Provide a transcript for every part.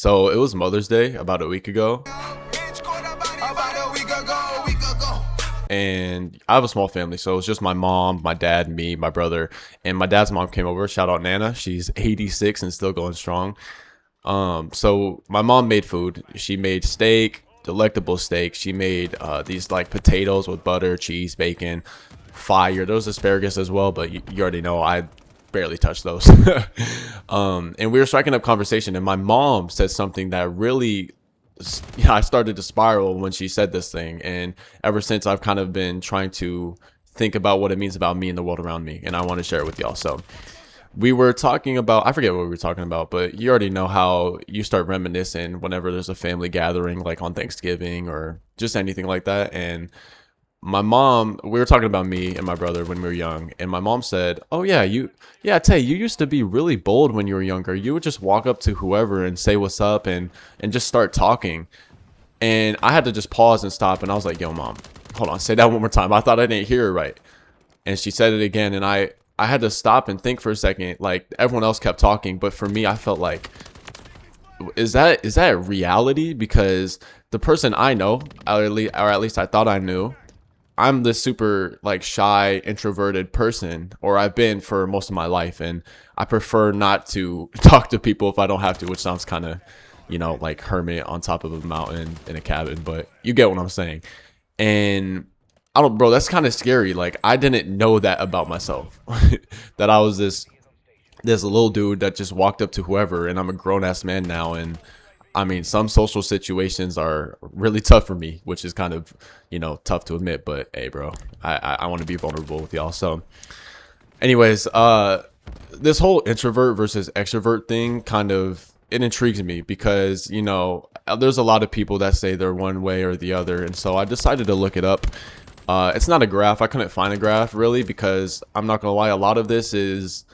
So it was Mother's Day about a week ago, and I have a small family, so it was just my mom, my dad, me, my brother, and my dad's mom came over. Shout out Nana, she's 86 and still going strong. So my mom made food. She made steak, delectable steak. She made these like potatoes with butter, cheese, bacon, fire. There was asparagus as well, but you already know I barely touched those. And we were striking up conversation, and my mom said something that really, I started to spiral when she said this thing. And ever since, I've kind of been trying to think about what it means about me and the world around me, and I want to share it with y'all. So we were talking about, I forget what we were talking about, but you already know how you start reminiscing whenever there's a family gathering, like on Thanksgiving or just anything like that. And my mom, we were talking about me and my brother when we were young, and my mom said, "Oh yeah, Tay, you used to be really bold when you were younger. You would just walk up to whoever and say what's up and just start talking." And I had to just pause and stop, and I was like, "Yo, mom, hold on, say that one more time. I thought I didn't hear it right." And she said it again, and I had to stop and think for a second. Like everyone else kept talking, but for me, I felt like, is that reality? Because the person I know, or at least I thought I knew, I'm this super like shy, introverted person, or I've been for most of my life, and I prefer not to talk to people if I don't have to, which sounds kind of, like hermit on top of a mountain in a cabin, but you get what I'm saying. And I don't, bro, that's kind of scary. Like I didn't know that about myself, that I was this little dude that just walked up to whoever, and I'm a grown ass man now, and I mean, some social situations are really tough for me, which is kind of, tough to admit. But hey, bro, I want to be vulnerable with y'all. So, anyways, this whole introvert versus extrovert thing it intrigues me because there's a lot of people that say they're one way or the other, and so I decided to look it up. It's not a graph. I couldn't find a graph really because I'm not gonna lie, a lot of this is,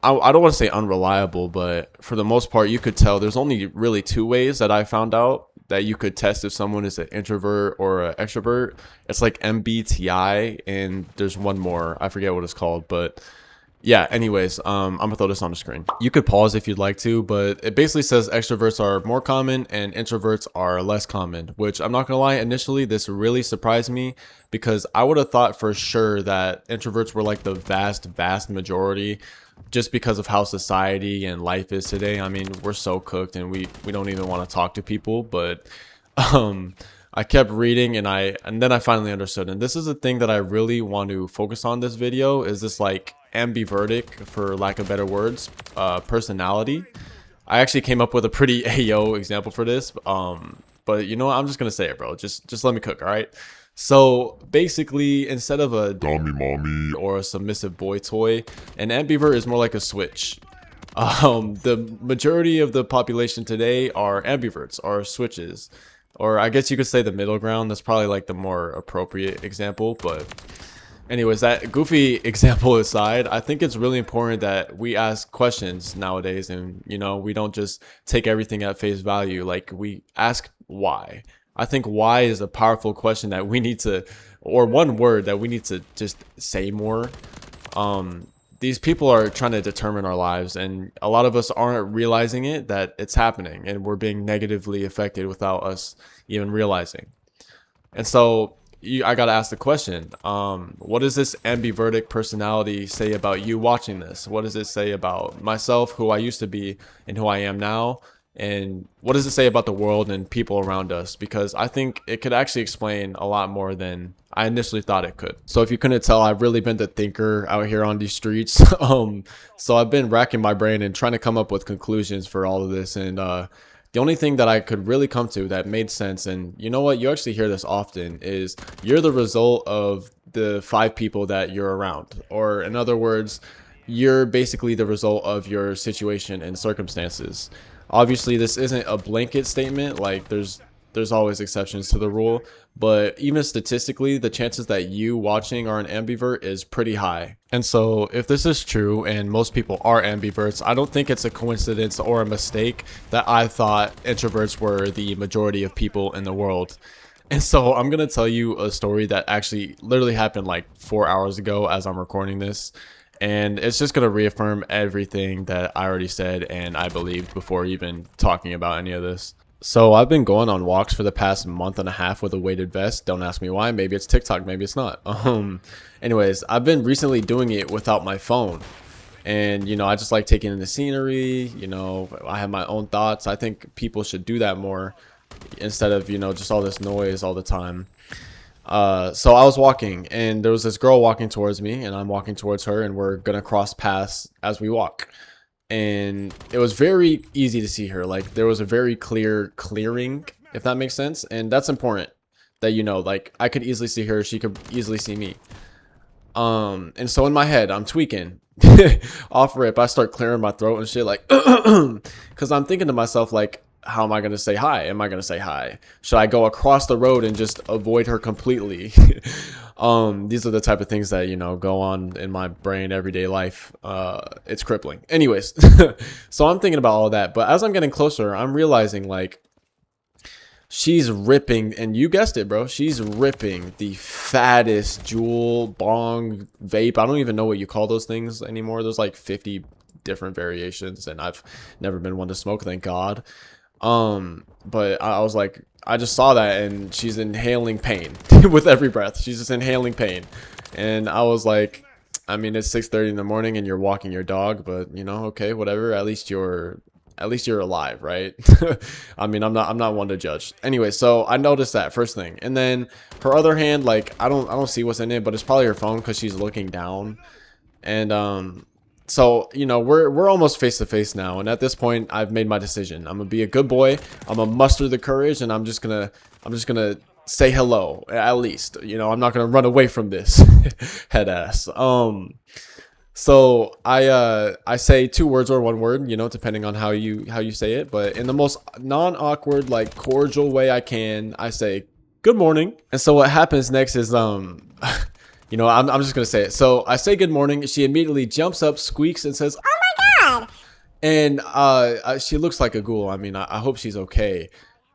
I don't want to say unreliable, but for the most part, you could tell there's only really two ways that I found out that you could test if someone is an introvert or an extrovert. It's like MBTI, and there's one more. I forget what it's called, but yeah, anyways, I'm gonna throw this on the screen. You could pause if you'd like to, but it basically says extroverts are more common and introverts are less common, which I'm not gonna lie, initially this really surprised me because I would have thought for sure that introverts were like the vast majority, just because of how society and life is today. I mean, we're so cooked and we don't even want to talk to people, but I kept reading and then I finally understood. And this is the thing that I really want to focus on this video, is this like ambivertic, for lack of better words, personality. I actually came up with a pretty AO example for this, but you know what? I'm just gonna say it, bro. Just let me cook, all right? So basically, instead of a dummy mommy or a submissive boy toy, an ambivert is more like a switch. The majority of the population today are ambiverts, or switches, or I guess you could say the middle ground. That's probably like the more appropriate example. But anyways, that goofy example aside, I think it's really important that we ask questions nowadays, and we don't just take everything at face value. Like, we ask why. I think why is a powerful question that we need to, or one word that we need to just say more. These people are trying to determine our lives, and a lot of us aren't realizing that it's happening, and we're being negatively affected without us even realizing. And so I got to ask the question, what does this ambivertic personality say about you watching this? What does it say about myself, who I used to be and who I am now? And what does it say about the world and people around us? Because I think it could actually explain a lot more than I initially thought it could. So if you couldn't tell, I've really been the thinker out here on these streets. So I've been racking my brain and trying to come up with conclusions for all of this. And the only thing that I could really come to that made sense, and you know what, you actually hear this often, is you're the result of the 5 people that you're around. Or in other words, you're basically the result of your situation and circumstances. Obviously, this isn't a blanket statement. Like, there's always exceptions to the rule, but even statistically, the chances that you watching are an ambivert is pretty high. And so if this is true and most people are ambiverts, I don't think it's a coincidence or a mistake that I thought introverts were the majority of people in the world. And so I'm gonna tell you a story that actually literally happened like 4 hours ago as I'm recording this. And it's just going to reaffirm everything that I already said and I believed before even talking about any of this. So I've been going on walks for the past month and a half with a weighted vest. Don't ask me why. Maybe it's TikTok, maybe it's not. Anyways, I've been recently doing it without my phone. And, I just like taking in the scenery. I have my own thoughts. I think people should do that more instead of, just all this noise all the time. So I was walking and there was this girl walking towards me and I'm walking towards her and we're gonna cross paths as we walk. And it was very easy to see her. Like there was a very clear clearing, if that makes sense. And that's important that, like I could easily see her. She could easily see me. And so in my head, I'm tweaking off rip. I start clearing my throat and shit like, cause I'm thinking to myself, like, how am I going to say hi? Am I going to say hi? Should I go across the road and just avoid her completely? These are the type of things that, go on in my brain, everyday life. It's crippling. Anyways, so I'm thinking about all that. But as I'm getting closer, I'm realizing like she's ripping, and you guessed it, bro. She's ripping the fattest jewel, bong, vape. I don't even know what you call those things anymore. There's like 50 different variations, and I've never been one to smoke, thank God. But I was like, I just saw that and she's inhaling pain with every breath. She's just inhaling pain. And I was like, I mean, it's 6:30 in the morning and you're walking your dog, but okay, whatever. At least you're alive, right? I mean, I'm not one to judge. Anyway, so I noticed that first thing. And then her other hand, like, I don't see what's in it, but it's probably her phone because she's looking down. And, so, we're almost face to face now. And at this point, I've made my decision. I'm going to be a good boy. I'm going to muster the courage and I'm just going to say hello at least. I'm not going to run away from this head ass. So I say 2 words or 1 word, depending on how you say it, but in the most non-awkward, like cordial way I can, I say good morning. And so what happens next is I'm just going to say it. So I say good morning. She immediately jumps up, squeaks, and says, "Oh my God." And she looks like a ghoul. I mean, I hope she's okay.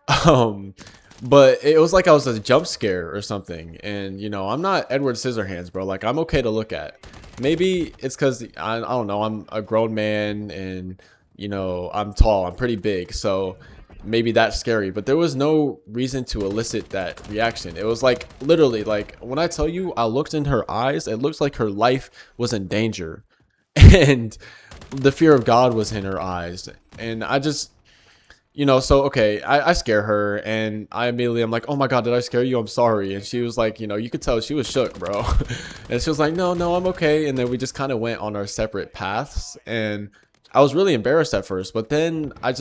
But it was like I was a jump scare or something. And, I'm not Edward Scissorhands, bro. Like, I'm okay to look at. Maybe it's because, I don't know, I'm a grown man and, I'm tall. I'm pretty big. So maybe that's scary, but there was no reason to elicit that reaction. It was like literally, like when I tell you I looked in her eyes, it looks like her life was in danger and the fear of God was in her eyes. And I just, so okay, I scare her and I'm like, oh my God, did I scare you? I'm sorry. And she was like, you could tell she was shook, bro. And she was like, no, I'm okay. And then we just kind of went on our separate paths. And I was really embarrassed at first, but then I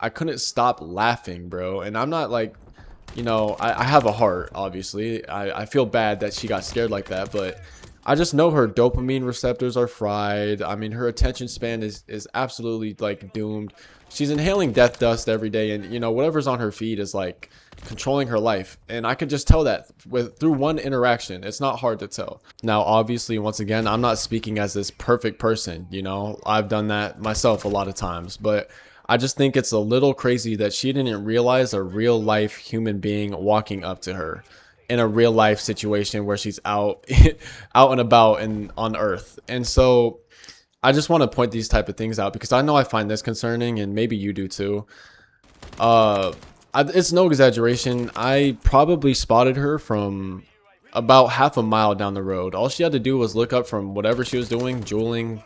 couldn't stop laughing, bro. And I'm not like, I have a heart, obviously. I feel bad that she got scared like that, but I just know her dopamine receptors are fried. I mean, her attention span is absolutely like doomed. She's inhaling death dust every day, and whatever's on her feed is like controlling her life. And I could just tell that through one interaction. It's not hard to tell. Now, obviously, once again, I'm not speaking as this perfect person. I've done that myself a lot of times, but I just think it's a little crazy that she didn't realize a real life human being walking up to her in a real life situation where she's out and about and on Earth. And so I just want to point these type of things out because I know I find this concerning and maybe you do too. It's no exaggeration. I probably spotted her from about half a mile down the road. All she had to do was look up from whatever she was doing, juuling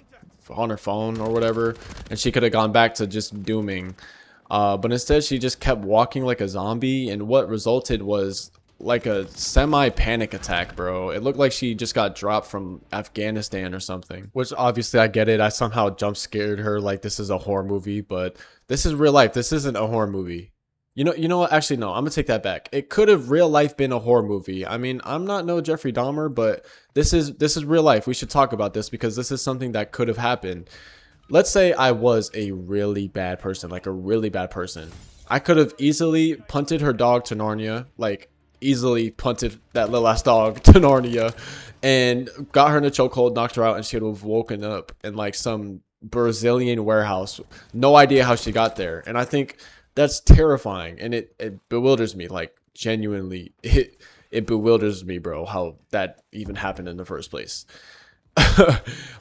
on her phone or whatever, and she could have gone back to just dooming. But instead she just kept walking like a zombie, and what resulted was like a semi-panic attack, bro. It looked like she just got dropped from Afghanistan or something, which obviously I get it. I somehow jump scared her like this is a horror movie, but this is real life. This isn't a horror movie. You know what? Actually, no, I'm gonna take that back. It could have real life been a horror movie. I mean, I'm not no Jeffrey Dahmer, but this is real life. We should talk about this because this is something that could have happened. Let's say I was a really bad person, like a really bad person. I could have easily punted her dog to Narnia, like easily punted that little ass dog to Narnia and got her in a chokehold, knocked her out, and she would have woken up in like some Brazilian warehouse. No idea how she got there. And I think that's terrifying, and it bewilders me, like genuinely it bewilders me, bro, how that even happened in the first place.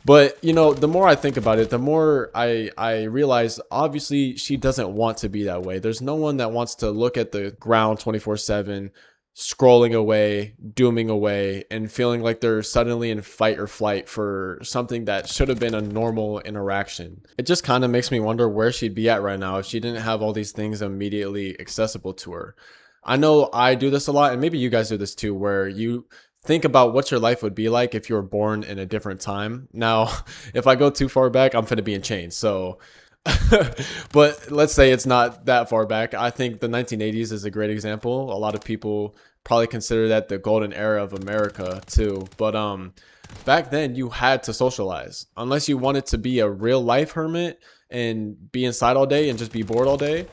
But the more I think about it, the more I realize obviously she doesn't want to be that way. There's no one that wants to look at the ground 24/7, scrolling away, dooming away, and feeling like they're suddenly in fight or flight for something that should have been a normal interaction. It just kind of makes me wonder where she'd be at right now if she didn't have all these things immediately accessible to her. I know I do this a lot, and maybe you guys do this too, where you think about what your life would be like if you were born in a different time. Now, if I go too far back, I'm going to be in chains. So, but let's say it's not that far back. I think the 1980s is a great example. A lot of people probably consider that the golden era of America too. But back then you had to socialize unless you wanted to be a real life hermit and be inside all day and just be bored all day.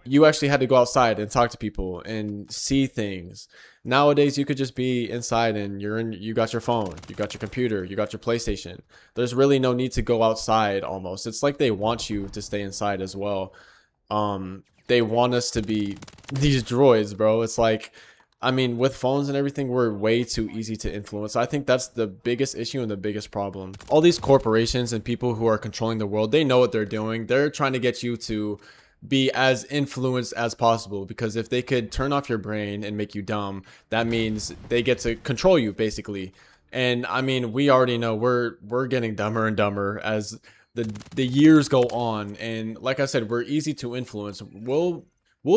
You actually had to go outside and talk to people and see things. Nowadays, you could just be inside and you got your phone, you got your computer, you got your PlayStation. There's really no need to go outside almost. It's like they want you to stay inside as well. They want us to be these droids, bro. It's like, I mean, with phones and everything, we're way too easy to influence. I think that's the biggest issue and the biggest problem. All these corporations and people who are controlling the world, they know what they're doing. They're trying to get you to be as influenced as possible, because if they could turn off your brain and make you dumb, that means they get to control you basically. And I mean, we already know we're getting dumber and dumber as the years go on, and like I said, we're easy to influence. We'll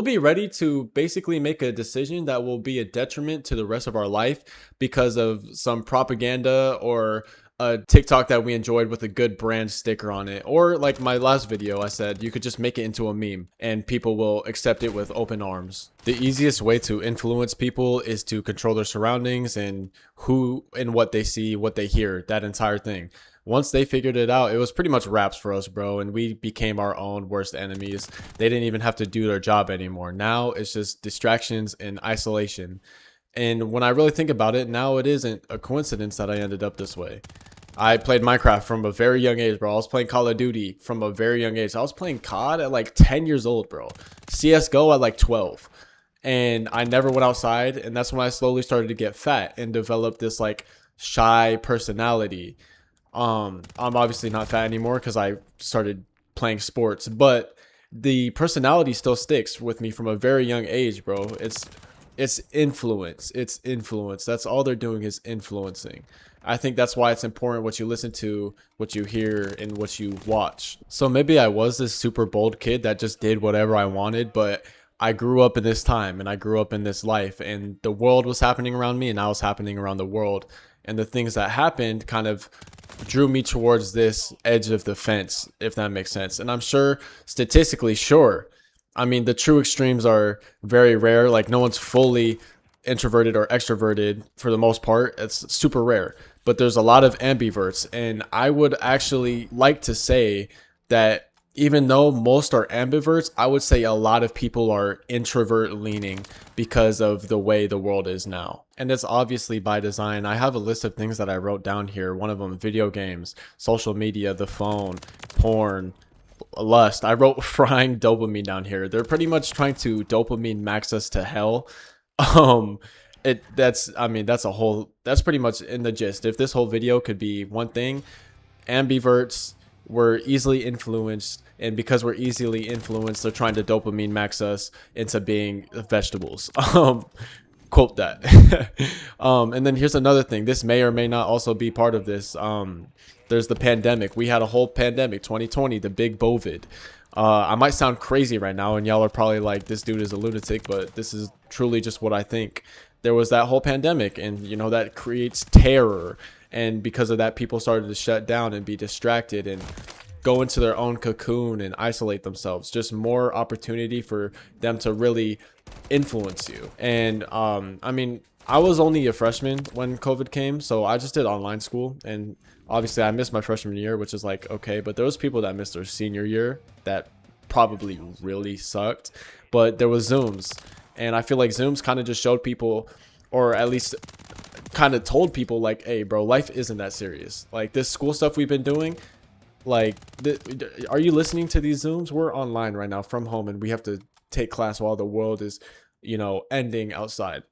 be ready to basically make a decision that will be a detriment to the rest of our life because of some propaganda or a TikTok that we enjoyed with a good brand sticker on it. Or like my last video, I said you could just make it into a meme and people will accept it with open arms. The easiest way to influence people is to control their surroundings and who and what they see, what they hear, that entire thing. Once they figured it out, it was pretty much wraps for us, bro, and we became our own worst enemies. They didn't even have to do their job anymore. Now it's just distractions and isolation. And when I really think about it, now it isn't a coincidence that I ended up this way. I played Minecraft from a very young age, bro. I was playing Call of Duty from a very young age. I was playing COD at like 10 years old, bro. CSGO at like 12. And I never went outside. And that's when I slowly started to get fat and develop this like shy personality. I'm obviously not fat anymore because I started playing sports, but the personality still sticks with me from a very young age, bro. It's influence. It's influence. That's all they're doing is influencing. I think that's why it's important what you listen to, what you hear, and what you watch. So maybe I was this super bold kid that just did whatever I wanted, but I grew up in this time and I grew up in this life, and the world was happening around me and I was happening around the world. And the things that happened kind of drew me towards this edge of the fence, if that makes sense. And I'm sure statistically, sure. I mean, the true extremes are very rare. Like no one's fully introverted or extroverted for the most part. It's super rare. But there's a lot of ambiverts. And I would actually like to say that even though most are ambiverts, I would say a lot of people are introvert leaning because of the way the world is now. And it's obviously by design. I have a list of things that I wrote down here. One of them, video games, social media, the phone, porn, lust. I wrote frying dopamine down here. They're pretty much trying to dopamine max us to hell. That's pretty much in the gist. If this whole video could be one thing, ambiverts were easily influenced, and because we're easily influenced, they're trying to dopamine max us into being vegetables. Quote that. And then here's another thing. This may or may not also be part of this. There's the pandemic. We had a whole pandemic, 2020, the big bovid. I might sound crazy right now, and y'all are probably like, this dude is a lunatic, but this is truly just what I think. There was that whole pandemic, and that creates terror. And because of that, people started to shut down and be distracted and go into their own cocoon and isolate themselves. Just more opportunity for them to really influence you. And I mean, I was only a freshman when COVID came, so I just did online school. And obviously I missed my freshman year, which is like, okay, but there was people that missed their senior year that probably really sucked. But there was Zooms, and I feel like Zooms kind of just showed people, or at least kind of told people like, hey bro, life isn't that serious. Like this school stuff we've been doing, like are you listening to these Zooms? We're online right now from home, and we have to take class while the world is ending outside.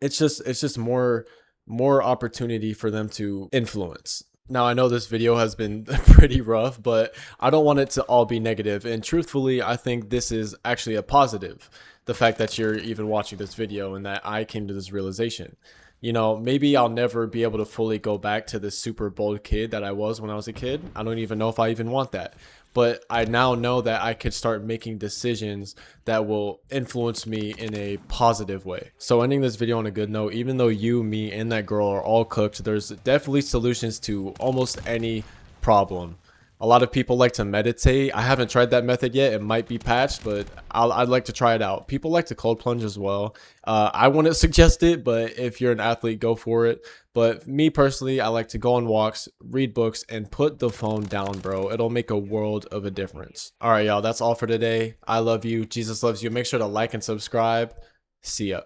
It's just more opportunity for them to influence. Now, I know this video has been pretty rough, but I don't want it to all be negative. And truthfully, I think this is actually a positive. The fact that you're even watching this video and that I came to this realization. You know, maybe I'll never be able to fully go back to the super bold kid that I was when I was a kid. I don't even know if I even want that. But I now know that I could start making decisions that will influence me in a positive way. So ending this video on a good note, even though you, me, and that girl are all cooked, there's definitely solutions to almost any problem. A lot of people like to meditate. I haven't tried that method yet. It might be patched, but I'd like to try it out. People like to cold plunge as well. I wouldn't suggest it, but if you're an athlete, go for it. But me personally, I like to go on walks, read books, and put the phone down, bro. It'll make a world of a difference. All right, y'all. That's all for today. I love you. Jesus loves you. Make sure to like and subscribe. See ya.